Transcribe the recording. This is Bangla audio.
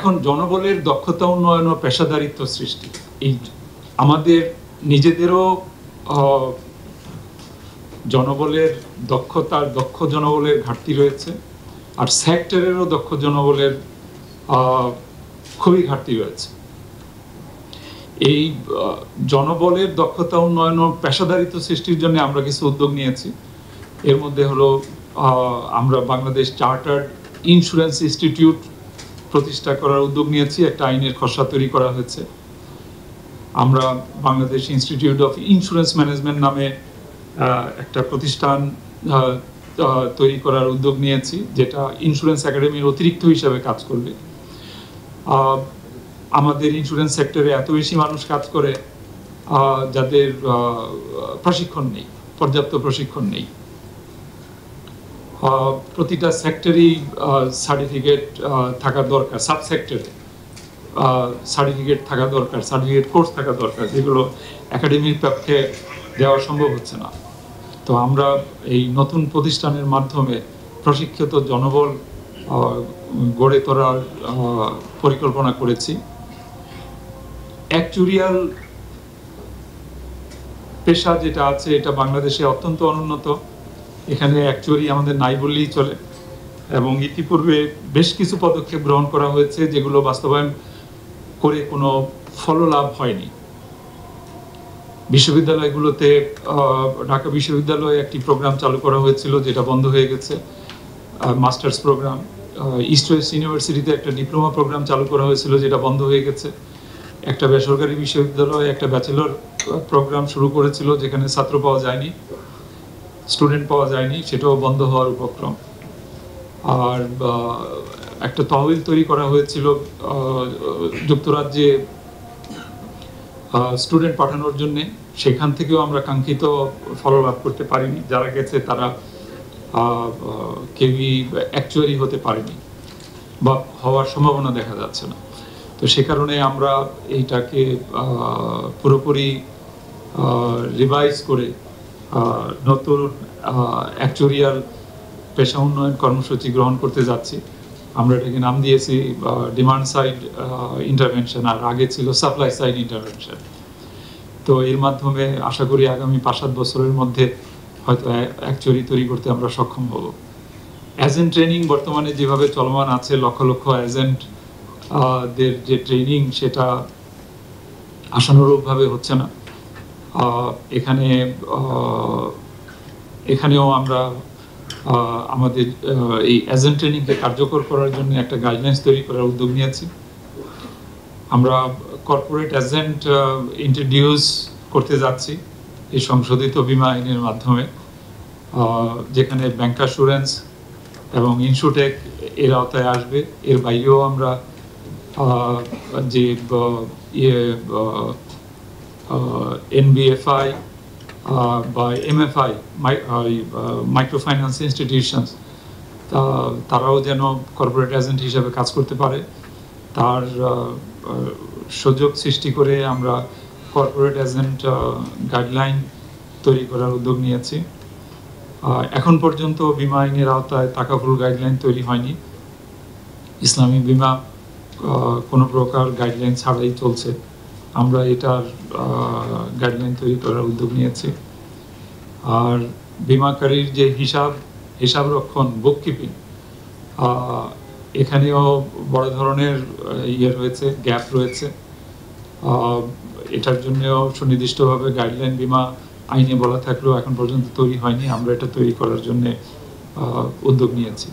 এখন জনবলের দক্ষতা উন্নয়ন ও পেশাদারিত্ব সৃষ্টি, এই আমাদের নিজেদেরও জনবলের দক্ষ জনবলের ঘাটতি রয়েছে, আর সেক্টরেরও দক্ষ জনবলের খুবই ঘাটতি রয়েছে। এই জনবলের দক্ষতা উন্নয়ন ও পেশাদারিত্ব সৃষ্টির জন্য আমরা কিছু উদ্যোগ নিয়েছি। এর মধ্যে হলো আমরা বাংলাদেশ চার্টার্ড ইন্স্যুরেন্স ইনস্টিটিউট প্রতিষ্ঠা করার উদ্যোগ নিয়েছি, একটা আইনের খসড়া তৈরি করা হয়েছে। আমরা Bangladesh institute of insurance management নামে একটা প্রতিষ্ঠান তৈরি করার উদ্যোগ নিয়েছি, যেটা ইন্স্যুরেন্স একাডেমির অতিরিক্ত হিসাবে কাজ করবে। আমাদের ইন্স্যুরেন্স সেক্টরে এত বেশি মানুষ কাজ করে যাদের প্রশিক্ষণ নেই, পর্যাপ্ত প্রশিক্ষণ নেই। প্রতিটা সেক্টরেই সার্টিফিকেট থাকা দরকার, সাব সেক্টরে সার্টিফিকেট থাকা দরকার, সার্টিফিকেট কোর্স থাকা দরকার, যেগুলো একাডেমির পক্ষে দেওয়া সম্ভব হচ্ছে না। তো আমরা এই নতুন প্রতিষ্ঠানের মাধ্যমে প্রশিক্ষিত জনবল গড়ে তোলার পরিকল্পনা করেছি। অ্যাকচুরিয়াল পেশা যেটা আছে, এটা বাংলাদেশে অত্যন্ত অনুন্নত। এখানে অ্যাকচুয়ালি আমাদের নাই বললেই চলে, এবং ইতিপূর্বে বেশ কিছু পদক্ষেপ গ্রহণ করা হয়েছে যেগুলো বাস্তবায়ন করে কোনো ফললাভ হয়নি। বিশ্ববিদ্যালয়গুলোতে ঢাকা বিশ্ববিদ্যালয়ে একটি প্রোগ্রাম চালু করা হয়েছিল যেটা বন্ধ হয়ে গেছে, মাস্টার্স প্রোগ্রাম। ইস্ট ওয়েস্ট ইউনিভার্সিটিতে একটা ডিপ্লোমা প্রোগ্রাম চালু করা হয়েছিল যেটা বন্ধ হয়ে গেছে। একটা বেসরকারি বিশ্ববিদ্যালয়ে একটা ব্যাচেলর প্রোগ্রাম শুরু করেছিল যেখানে ছাত্র পাওয়া যায়নি, স্টুডেন্ট পাওয়া যায়নি, সেটাও বন্ধ হওয়ার উপক্রম। আর একটা তহবিল তৈরি করা হয়েছিল যুক্তরাজ্যে স্টুডেন্ট পাঠানোর জন্যে, সেখান থেকেও আমরা কাঙ্ক্ষিত ফল লাভ করতে পারিনি। যারা গেছে তারা কেউই অ্যাকচুয়ালি হতে পারেনি বা হওয়ার সম্ভাবনা দেখা যাচ্ছে না। তো সে কারণে আমরা এইটাকে পুরোপুরি রিভাইজ করে নতুন অ্যাকচুরিয়াল পেশা উন্নয়ন কর্মসূচি গ্রহণ করতে যাচ্ছি। আমরা এটাকে নাম দিয়েছি ডিমান্ড সাইড ইন্টারভেনশন, আর আগে ছিল সাপ্লাই সাইড ইন্টারভেনশন। তো এর মাধ্যমে আশা করি আগামী 5-7 বছরের মধ্যে হয়তো অ্যাকচুয়ালি তৈরি করতে আমরা সক্ষম হব। এজেন্ট ট্রেনিং বর্তমানে যেভাবে চলমান আছে, লক্ষ লক্ষ এজেন্ট দের যে ট্রেনিং সেটা আশানুরূপভাবে হচ্ছে না। এখানেও আমরা আমাদের এই এজেন্ট ট্রেনিংকে কার্যকর করার জন্য একটা গাইডলাইন্স তৈরি করার উদ্যোগ নিয়েছি। আমরা কর্পোরেট এজেন্ট ইন্ট্রোডিউস করতে যাচ্ছি এই সংশোধিত বীমা আইনের মাধ্যমে, যেখানে ব্যাংক অ্যাসুরেন্স এবং ইনস্যুটেক এর আওতায় আসবে। এর বাইরেও আমরা যে এনবিএফআই বা এমএফআই মাইক্রো ফাইন্যান্স ইনস্টিটিউশনস, তারাও যেন কর্পোরেট এজেন্ট হিসেবে কাজ করতে পারে, তার সুযোগ সৃষ্টি করে আমরা কর্পোরেট এজেন্ট গাইডলাইন তৈরি করার উদ্যোগ নিয়েছি। এখন পর্যন্ত বীমা আইনের আওতায় তাকাফুল গাইডলাইন তৈরি হয়নি। ইসলামী বীমা কোনো প্রকার গাইডলাইন ছাড়াই চলছে। আমরা এটার গাইডলাইন তৈরি করার উদ্যোগ নিয়েছি। আর বীমাকারীর যে হিসাব রক্ষণ, বুক কিপিং, এখানেও বড় ধরনের রয়েছে, গ্যাপ রয়েছে। এটার জন্যও সুনির্দিষ্টভাবে গাইডলাইন বীমা আইনে বলা থাকলেও এখন পর্যন্ত তৈরি হয়নি। আমরা এটা তৈরি করার জন্য উদ্যোগ নিয়েছি।